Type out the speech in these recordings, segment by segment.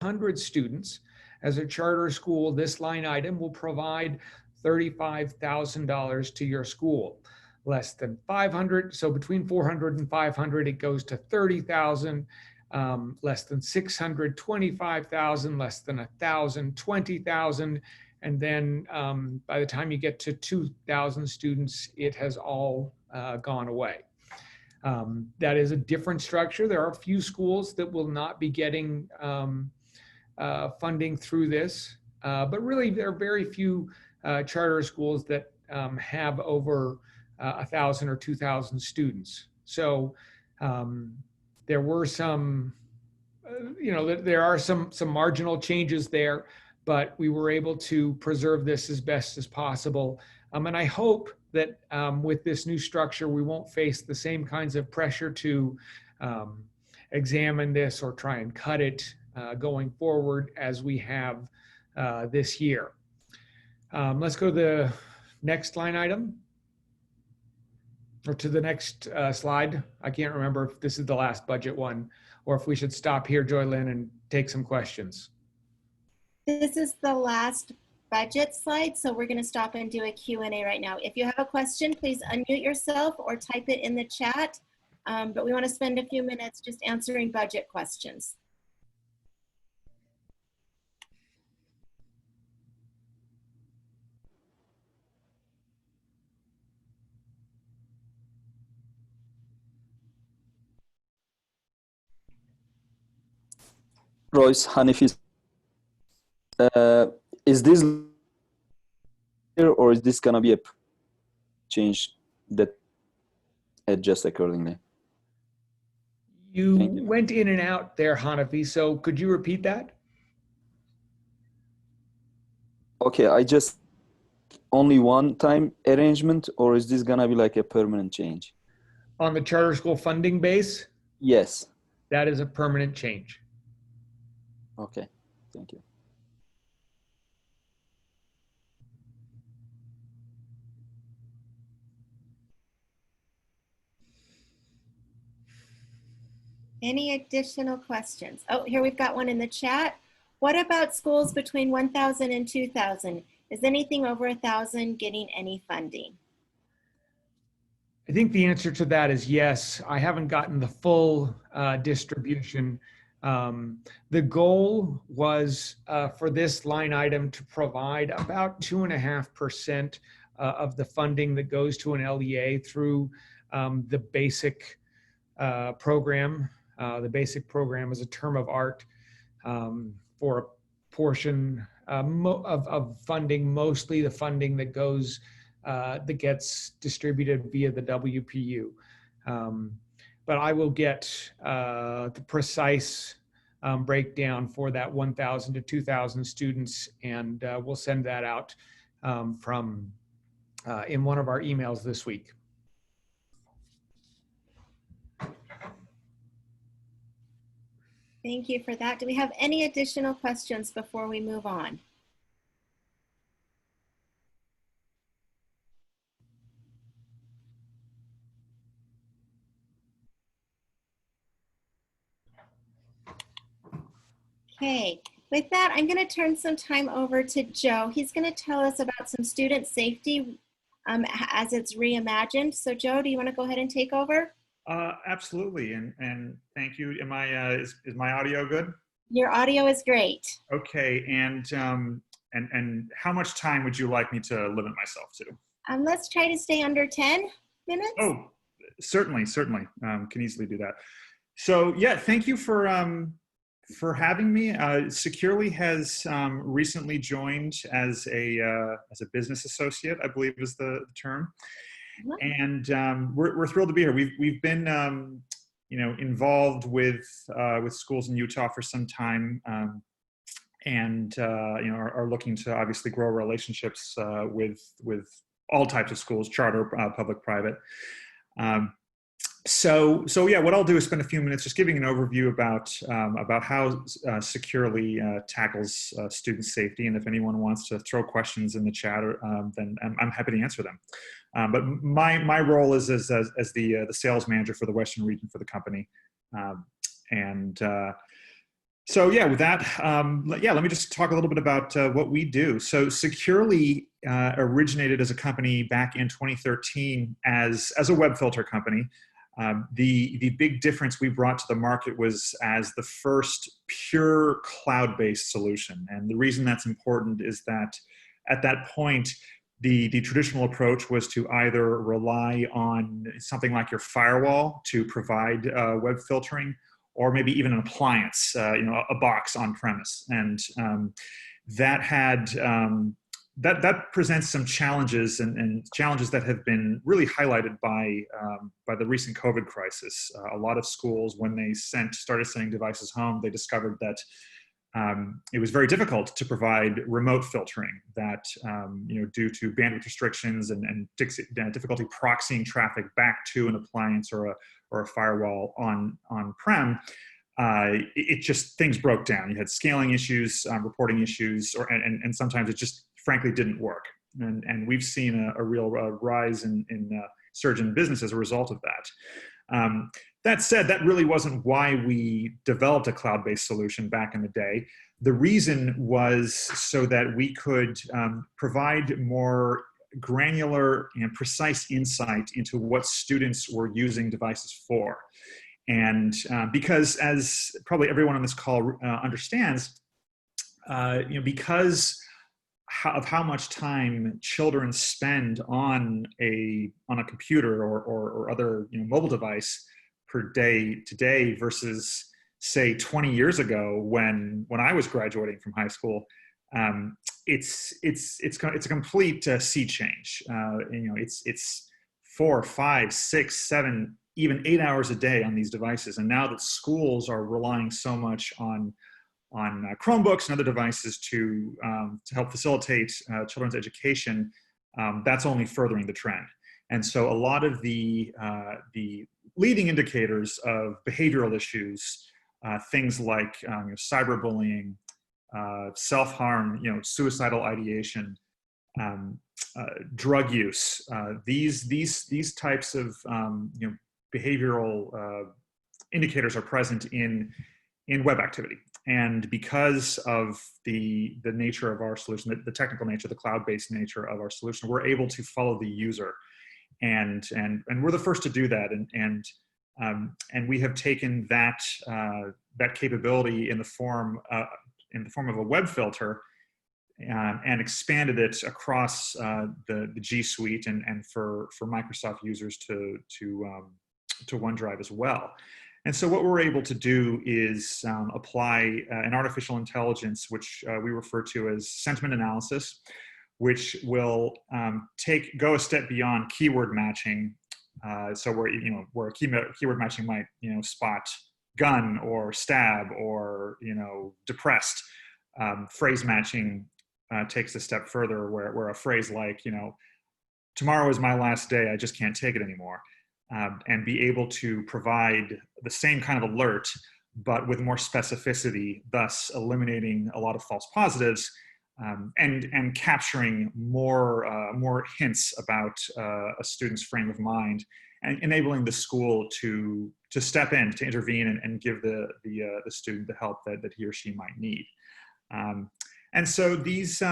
500 students as a charter school, this line item will provide $35,000 to your school. Less than 500, so between 400 and 500, it goes to 30,000. Less than 600, 25,000. Less than 1,000, 20,000. And then by the time you get to 2,000 students, it has all gone away. That is a different structure. There are a few schools that will not be getting funding through this, but really there are very few charter schools that have over 1,000 or 2,000 students. So there were some, there are some marginal changes there, but we were able to preserve this as best as possible. And I hope that with this new structure, we won't face the same kinds of pressure to examine this or try and cut it going forward as we have this year. Let's go to the next line item, or to the next slide. I can't remember if this is the last budget one or if we should stop here, Joy Lynn, and take some questions. This is the last budget slide, so we're going to stop and do a Q&A right now. If you have a question, please unmute yourself or type it in the chat, but we want to spend a few minutes just answering budget questions. Royce, Hanifi, is this here or is this gonna be a change that adjusts accordingly? You went in and out there, Hanafi, so could you repeat that? Okay, I just only one-time arrangement, or is this gonna be like a permanent change? On the charter school funding base? Yes. That is a permanent change. Okay, thank you. Any additional questions? Oh, here we've got one in the chat. What about schools between 1,000 and 2,000? Is anything over 1,000 getting any funding? I think the answer to that is yes. I haven't gotten the full distribution. The goal was for this line item to provide about 2.5% of the funding that goes to an LEA through the basic program. The basic program is a term of art for a portion of funding, mostly the funding that goes that gets distributed via the WPU. But I will get the precise breakdown for that 1,000 to 2,000 students, and we'll send that out from in one of our emails this week. Thank you for that. Do we have any additional questions before we move on? Okay, with that, I'm going to turn some time over to Joe. He's going to tell us about some student safety as it's reimagined. So Joe, do you want to go ahead and take over? Absolutely, and thank you. Am I is my audio good? Your audio is great. Okay, and how much time would you like me to limit myself to? Let's try to stay under 10 minutes. Oh, certainly. Can easily do that. So yeah, thank you for having me. Securely has recently joined as a business associate, I believe is the term. And we're thrilled to be here. We've been involved with schools in Utah for some time, and are looking to obviously grow relationships with all types of schools, charter, public, private. So yeah, what I'll do is spend a few minutes just giving an overview about how Securely tackles student safety, and if anyone wants to throw questions in the chat, then I'm happy to answer them. But my role is as the sales manager for the Western region for the company, and So yeah, with that, let me just talk a little bit about what we do. So Securely originated as a company back in 2013 as a web filter company. The big difference we brought to the market was as the first pure cloud-based solution. And the reason that's important is that at that point, the traditional approach was to either rely on something like your firewall to provide web filtering, or maybe even an appliance, a box on premise. And that had, that presents some challenges and challenges that have been really highlighted by the recent COVID crisis. A lot of schools, when they started sending devices home, they discovered that it was very difficult to provide remote filtering that, due to bandwidth restrictions and difficulty proxying traffic back to an appliance or a firewall on-prem, it just, things broke down. You had scaling issues, reporting issues, and sometimes it just frankly didn't work. And we've seen a real rise in surge in business as a result of that. That said, that really wasn't why we developed a cloud-based solution back in the day. The reason was so that we could provide more granular and precise insight into what students were using devices for. And because, as probably everyone on this call understands, because of how much time children spend on a computer or other mobile device per day today versus say 20 years ago when I was graduating from high school, it's a complete sea change. It's 4, 5, 6, 7, even 8 hours a day on these devices. And now that schools are relying so much on Chromebooks and other devices to help facilitate children's education, that's only furthering the trend. And so a lot of the leading indicators of behavioral issues, things like cyberbullying, self-harm, suicidal ideation, drug use, these types of behavioral indicators are present in web activity. And because of the nature of our solution, the technical nature, the cloud-based nature of our solution, we're able to follow the user. And we're the first to do that, and we have taken that capability in the form of a web filter and expanded it across the G Suite and for Microsoft users to OneDrive as well. And so what we're able to do is apply an artificial intelligence, which we refer to as sentiment analysis, which will go a step beyond keyword matching. So where keyword matching might spot gun or stab or depressed, phrase matching takes a step further, where a phrase like tomorrow is my last day, I just can't take it anymore, and be able to provide the same kind of alert but with more specificity, thus eliminating a lot of false positives. And capturing more hints about a student's frame of mind, and enabling the school to step in, to intervene, and give the student the help that he or she might need. And so these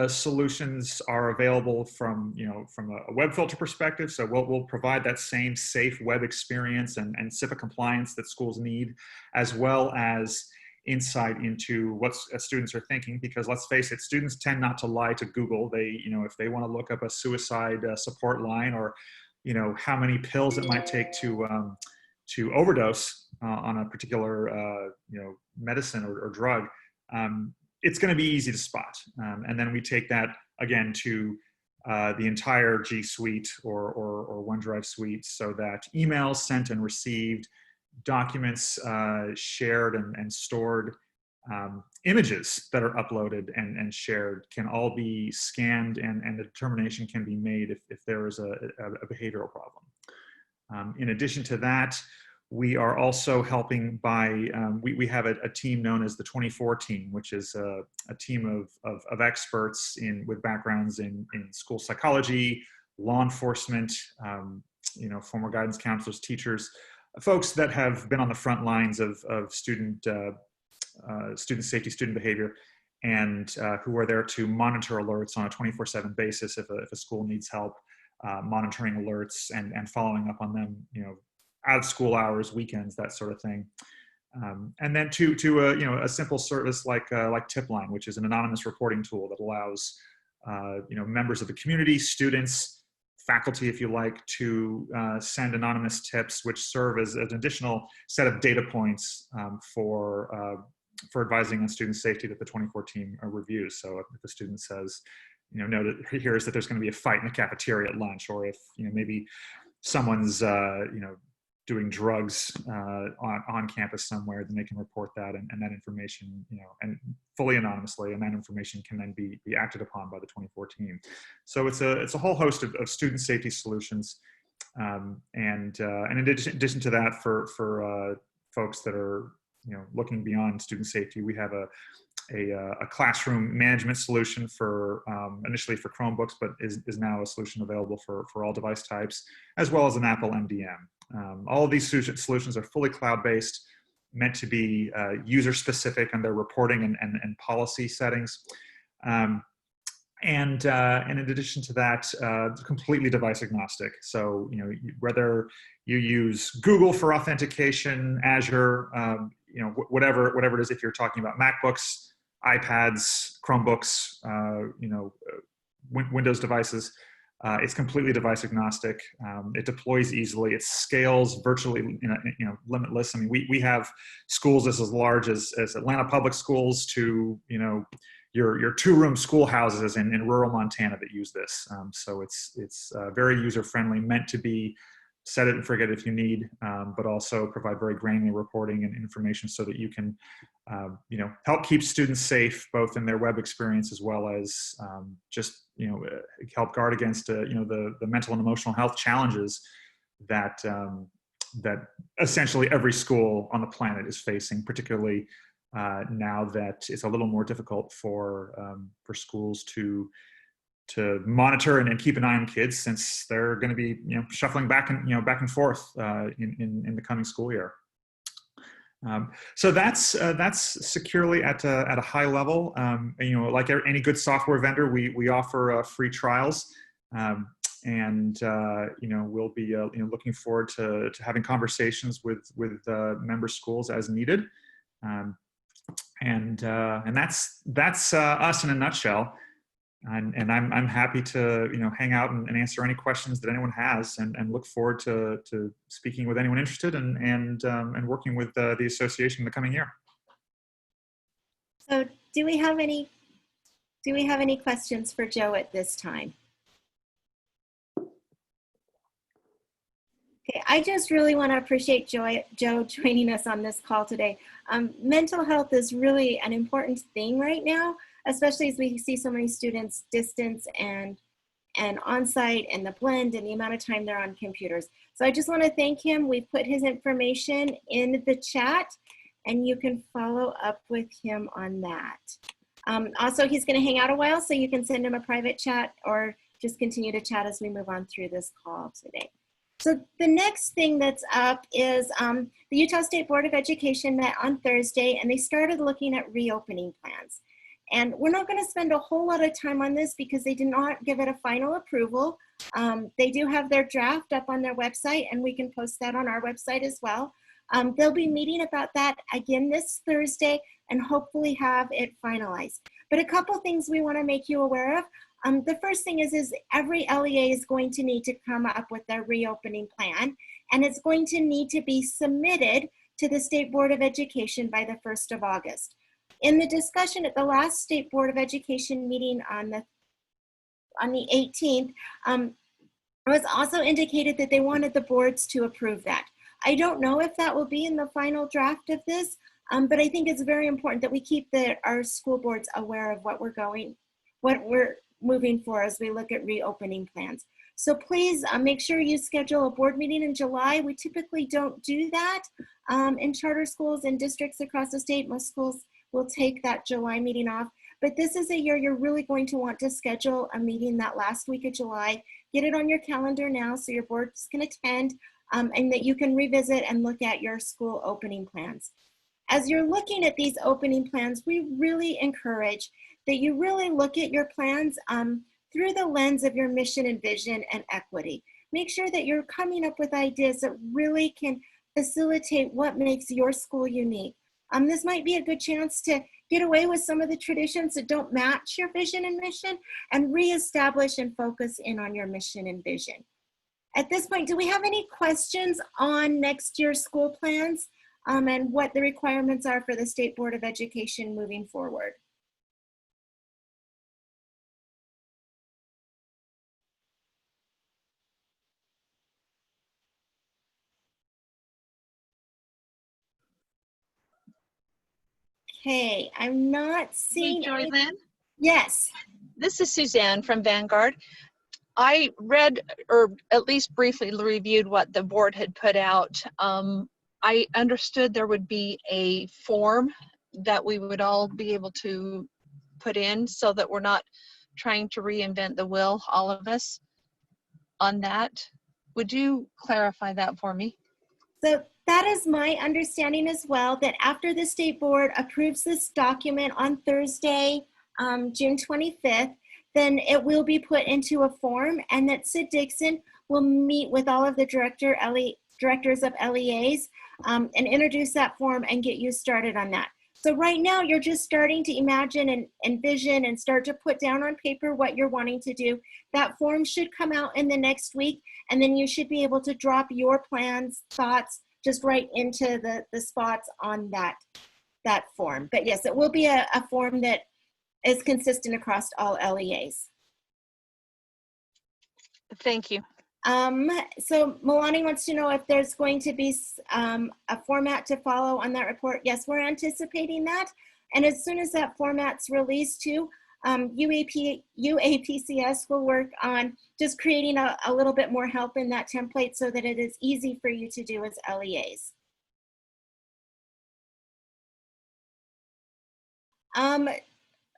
solutions are available from a web filter perspective. So we'll provide that same safe web experience and CIPA compliance that schools need, as well as insight into what students are thinking, because let's face it, students tend not to lie to Google. They, if they want to look up a suicide support line, or, how many pills it might take to overdose on a particular, medicine or drug, it's going to be easy to spot. And then we take that again to the entire G Suite or OneDrive suite, so that emails sent and received, documents shared and stored, images that are uploaded and shared can all be scanned, and the determination can be made if there is a behavioral problem. In addition to that, we are also helping by, we have a team known as the 24 team, which is a team of experts with backgrounds in school psychology, law enforcement, former guidance counselors, teachers, folks that have been on the front lines of student safety, student behavior, and who are there to monitor alerts on a 24/7 basis if a school needs help monitoring alerts and following up on them, out of school hours, weekends, that sort of thing. And then to a simple service like Tipline, which is an anonymous reporting tool that allows members of the community, students, faculty, if you like, to send anonymous tips, which serve as an additional set of data points for advising on student safety that the 24 team reviews. So if the student says, hears that there's going to be a fight in the cafeteria at lunch, or if maybe someone's doing drugs on campus somewhere, then they can report that, and that information, and fully anonymously, and that information can then be acted upon by the 24 team. So it's a whole host of student safety solutions, and in addition to that, for folks that are looking beyond student safety, we have a classroom management solution for initially for Chromebooks, but is now a solution available for all device types, as well as an Apple MDM. All of these solutions are fully cloud-based, meant to be user-specific on their reporting and policy settings. And in addition to that, completely device agnostic. So, whether you use Google for authentication, Azure, whatever it is, if you're talking about MacBooks, iPads, Chromebooks, Windows devices, it's completely device agnostic. It deploys easily. It scales virtually, limitless. I mean, we have schools as large as Atlanta Public Schools to, your two-room schoolhouses in rural Montana that use this. So it's very user-friendly, meant to be set it and forget it if you need, but also provide very granular reporting and information so that you can, help keep students safe, both in their web experience as well as just, help guard against, the mental and emotional health challenges that that essentially every school on the planet is facing, particularly now that it's a little more difficult for schools to monitor and keep an eye on kids, since they're going to be shuffling back and forth in the coming school year. So that's securely at a high level. Like any good software vendor, we offer free trials, and we'll be looking forward to having conversations with member schools as needed. And that's us in a nutshell. And I'm happy to hang out and answer any questions that anyone has, and look forward to speaking with anyone interested and working with the association in the coming year. So do we have any questions for Joe at this time? Okay, I just really want to appreciate Joe joining us on this call today. Mental health is really an important thing right now, especially as we see so many students distance and on-site, and the blend and the amount of time they're on computers. So I just want to thank him. We've put his information in the chat, and you can follow up with him on that. Also, he's going to hang out a while, so you can send him a private chat or just continue to chat as we move on through this call today. So the next thing that's up is the Utah State Board of Education met on Thursday, and they started looking at reopening plans. And we're not going to spend a whole lot of time on this because they did not give it a final approval. They do have their draft up on their website, and we can post that on our website as well. They'll be meeting about that again this Thursday and hopefully have it finalized. But a couple things we want to make you aware of. The first thing is every LEA is going to need to come up with their reopening plan, and it's going to need to be submitted to the State Board of Education by the 1st of August. In the discussion at the last State Board of Education meeting on the 18th, it was also indicated that they wanted the boards to approve that. I don't know if that will be in the final draft of this, but I think it's very important that we keep our school boards aware of what we're moving for as we look at reopening plans. So please make sure you schedule a board meeting in July. We typically don't do that in charter schools and districts across the state. Most schools will take that July meeting off. But this is a year you're really going to want to schedule a meeting that last week of July. Get it on your calendar now so your boards can attend. and that you can revisit and look at your school opening plans. As you're looking at these opening plans, we really encourage that you really look at your plans through the lens of your mission and vision and equity. Make sure that you're coming up with ideas that really can facilitate what makes your school unique. This might be a good chance to get away with some of the traditions that don't match your vision and mission and reestablish and focus in on your mission and vision. At this point, do we have any questions on next year's school plans and what the requirements are for the State Board of Education moving forward? Okay, I'm not seeing. Hey, Joylyn. Yes. This is Suzanne from Vanguard. I read, or at least briefly reviewed, what the board had put out. I understood there would be a form that we would all be able to put in so that we're not trying to reinvent the wheel, all of us, on that. Would you clarify that for me? So that is my understanding as well, that after the state board approves this document on Thursday, June 25th, then it will be put into a form, and that Sid Dixon will meet with all of the directors of LEAs and introduce that form and get you started on that. So right now you're just starting to imagine and envision and start to put down on paper what you're wanting to do. That form should come out in the next week, and then you should be able to drop your plans, thoughts, just right into the spots on that form. But yes, it will be a form that is consistent across all LEAs. Thank you. So Milani wants to know if there's going to be a format to follow on that report. Yes, we're anticipating that. And as soon as that format's released too, UAPCS will work on just creating a little bit more help in that template so that it is easy for you to do as LEAs.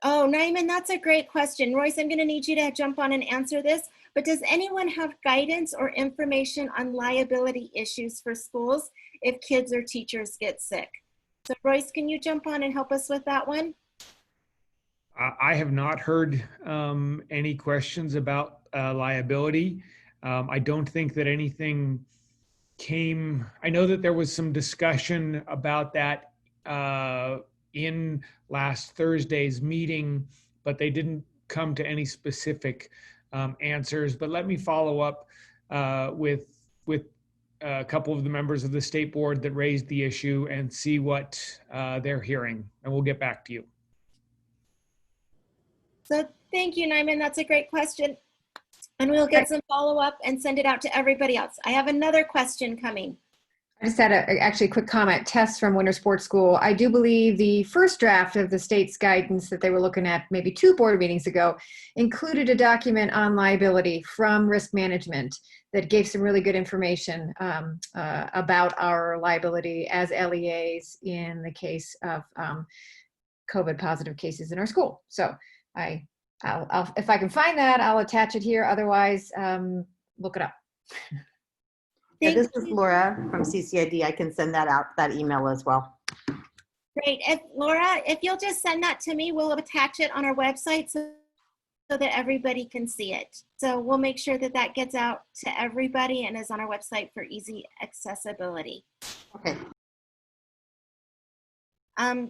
Oh, Naiman, that's a great question. Royce, I'm going to need you to jump on and answer this. But does anyone have guidance or information on liability issues for schools if kids or teachers get sick? So Royce, can you jump on and help us with that one? I have not heard any questions about liability. I don't think that anything came. I know that there was some discussion about that in last Thursday's meeting, but they didn't come to any specific answers. But let me follow up with a couple of the members of the state board that raised the issue and see what they're hearing, and we'll get back to you. So thank you, Naiman. That's a great question. And we'll get some follow-up and send it out to everybody else. I have another question coming. I just had actually a quick comment. Tess from Winter Sports School. I do believe the first draft of the state's guidance that they were looking at maybe 2 board meetings ago included a document on liability from risk management that gave some really good information about our liability as LEAs in the case of COVID positive cases in our school. So I'll if I can find that, I'll attach it here. Otherwise, look it up. Yeah, this is Laura from CCID. I can send that out, that email as well. Great. Laura, if you'll just send that to me, we'll attach it on our website so that everybody can see it. So we'll make sure that that gets out to everybody and is on our website for easy accessibility. Okay.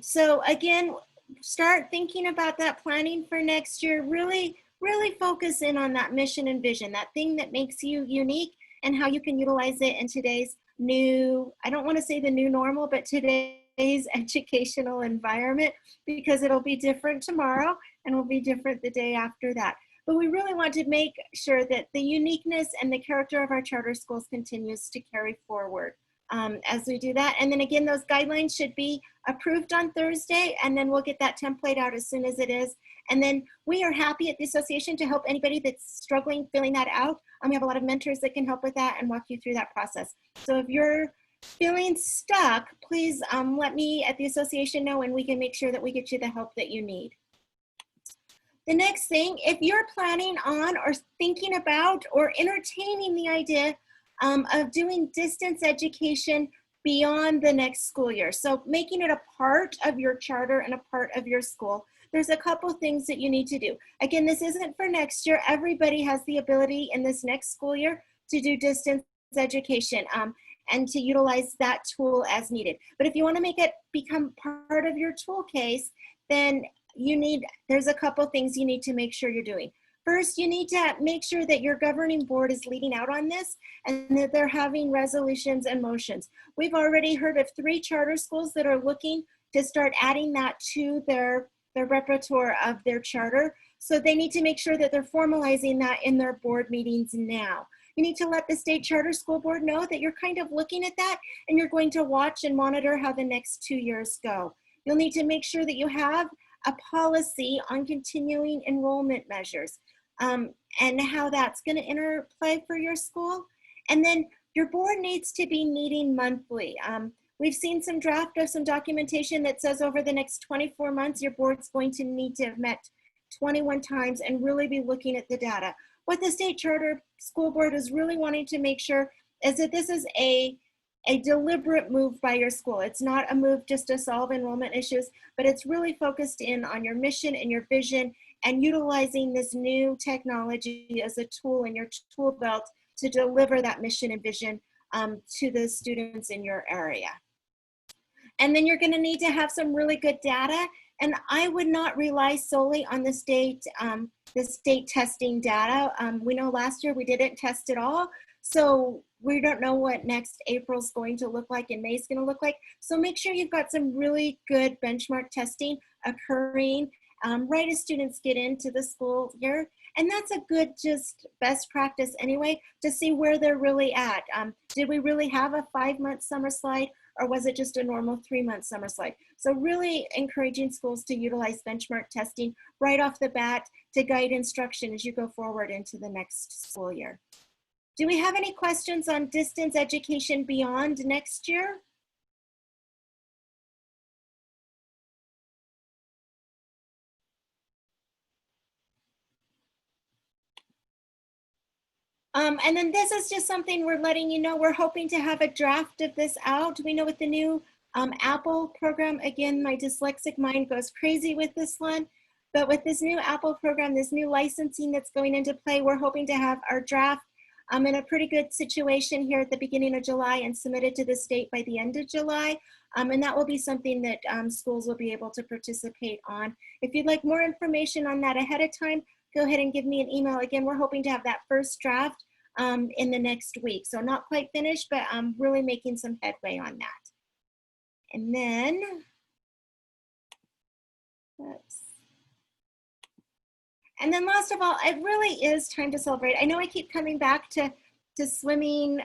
So again, start thinking about that planning for next year. Really focus in on that mission and vision, that thing that makes you unique, and how you can utilize it in today's new, I don't want to say the new normal, but today's educational environment, because it'll be different tomorrow and will be different the day after that. But we really want to make sure that the uniqueness and the character of our charter schools continues to carry forward as we do that. And then again, those guidelines should be approved on Thursday, and then we'll get that template out as soon as it is. And then we are happy at the association to help anybody that's struggling filling that out. We have a lot of mentors that can help with that and walk you through that process. So if you're feeling stuck, please let me at the association know, and we can make sure that we get you the help that you need. The next thing, if you're planning on or thinking about or entertaining the idea of doing distance education beyond the next school year. So making it a part of your charter and a part of your school. There's a couple things that you need to do. Again, this isn't for next year. Everybody has the ability in this next school year to do distance education and to utilize that tool as needed. But if you want to make it become part of your tool case, then there's a couple things you need to make sure you're doing. First, you need to make sure that your governing board is leading out on this and that they're having resolutions and motions. We've already heard of 3 charter schools that are looking to start adding that to their repertoire of their charter. So they need to make sure that they're formalizing that in their board meetings now. You need to let the state charter school board know that you're kind of looking at that and you're going to watch and monitor how the next 2 years go. You'll need to make sure that you have a policy on continuing enrollment measures and how that's going to interplay for your school. And then your board needs to be meeting monthly. We've seen some draft of some documentation that says over the next 24 months, your board's going to need to have met 21 times and really be looking at the data. What the state charter school board is really wanting to make sure is that this is a deliberate move by your school. It's not a move just to solve enrollment issues, but it's really focused in on your mission and your vision and utilizing this new technology as a tool in your tool belt to deliver that mission and vision to the students in your area. And then you're going to need to have some really good data. And I would not rely solely on the state testing data. We know last year we didn't test at all. So we don't know what next April's going to look like and May's going to look like. So make sure you've got some really good benchmark testing occurring right as students get into the school year. And that's a good just best practice anyway to see where they're really at. Did we really have a 5-month summer slide or was it just a normal 3-month summer slide? So really encouraging schools to utilize benchmark testing right off the bat to guide instruction as you go forward into the next school year. Do we have any questions on distance education beyond next year? And then this is just something we're letting you know. We're hoping to have a draft of this out. We know with the new Apple program, again, my dyslexic mind goes crazy with this one. But with this new Apple program, this new licensing that's going into play, we're hoping to have our draft in a pretty good situation here at the beginning of July and submitted to the state by the end of July. And that will be something that schools will be able to participate on. If you'd like more information on that ahead of time, go ahead and give me an email. Again, we're hoping to have that first draft in the next week. So not quite finished, but I'm really making some headway on that. And then, last of all, it really is time to celebrate. I know I keep coming back to swimming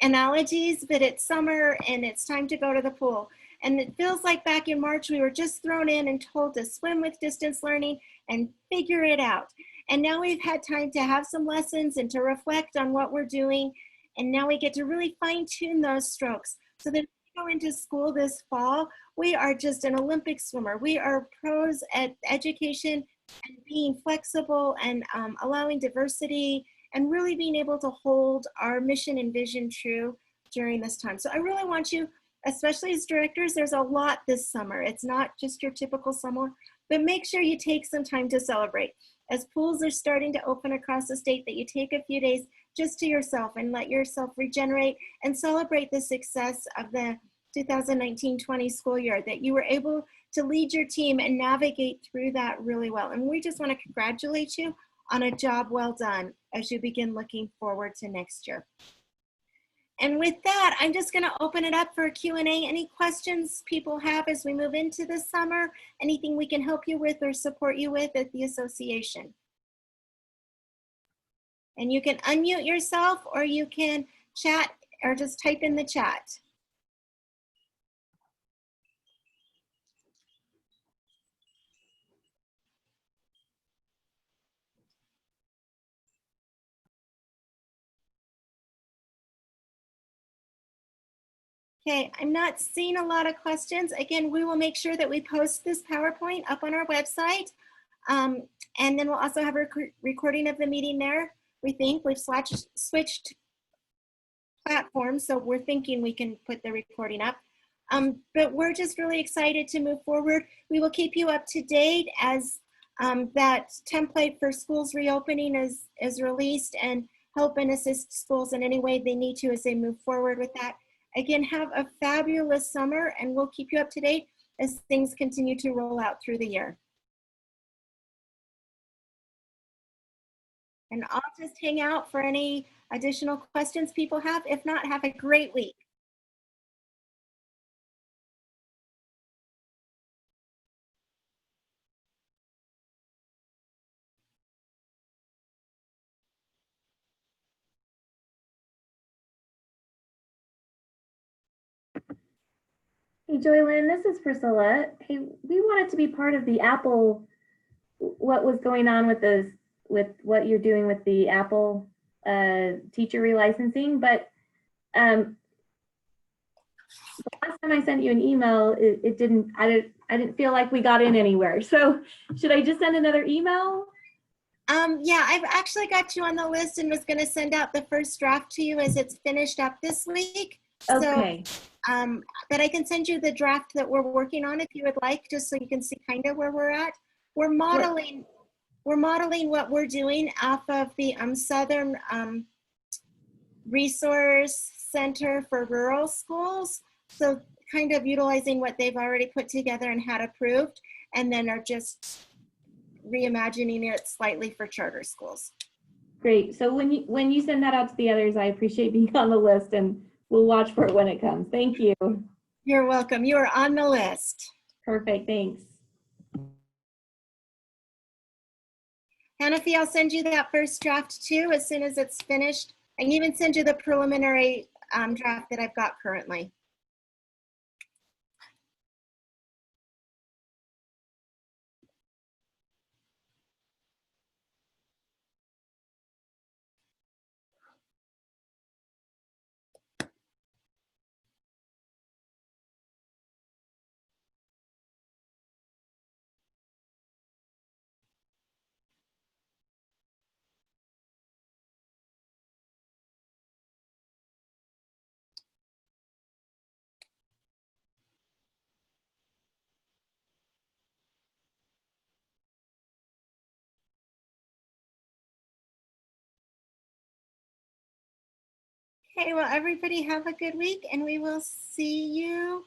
analogies, but it's summer and it's time to go to the pool. And it feels like back in March, we were just thrown in and told to swim with distance learning and figure it out. And now we've had time to have some lessons and to reflect on what we're doing. And now we get to really fine tune those strokes so that we go into school this fall, we are just an Olympic swimmer. We are pros at education and being flexible and allowing diversity and really being able to hold our mission and vision true during this time. So I really want you, especially as directors, there's a lot this summer. It's not just your typical summer, but make sure you take some time to celebrate. As pools are starting to open across the state, that you take a few days just to yourself and let yourself regenerate and celebrate the success of the 2019-20 school year, that you were able to lead your team and navigate through that really well. And we just want to congratulate you on a job well done as you begin looking forward to next year. And with that, I'm just going to open it up for a Q&A. Any questions people have as we move into the summer? Anything we can help you with or support you with at the association? And you can unmute yourself or you can chat or just type in the chat. Okay, I'm not seeing a lot of questions. Again, we will make sure that we post this PowerPoint up on our website. And then we'll also have a recording of the meeting there. we think. We've switched platforms, so we're thinking we can put the recording up. But we're just really excited to move forward. We will keep you up to date as that template for schools reopening is released, and help and assist schools in any way they need to as they move forward with that. Again, have a fabulous summer, and we'll keep you up to date as things continue to roll out through the year. And I'll just hang out for any additional questions people have. If not, have a great week. Hey, Joylyn, this is Priscilla. Hey, we wanted to be part of the Apple, what was going on with this, with what you're doing with the Apple teacher relicensing, but the last time I sent you an email, I didn't feel like we got in anywhere. So should I just send another email? Yeah, I've actually got you on the list and was going to send out the first draft to you as it's finished up this week. Okay. So, but I can send you the draft that we're working on if you would like, just so you can see kind of where we're at. We're modeling what we're doing off of the Southern Resource Center for Rural Schools. So kind of utilizing what they've already put together and had approved, and then are just reimagining it slightly for charter schools. Great. So when you send that out to the others, I appreciate being on the list, and we'll watch for it when it comes. Thank you. You're welcome. You are on the list. Perfect. Thanks. Hanafi, I'll send you that first draft too as soon as it's finished. I can even send you the preliminary draft that I've got currently. Okay, well, everybody have a good week, and we will see you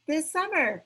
this summer.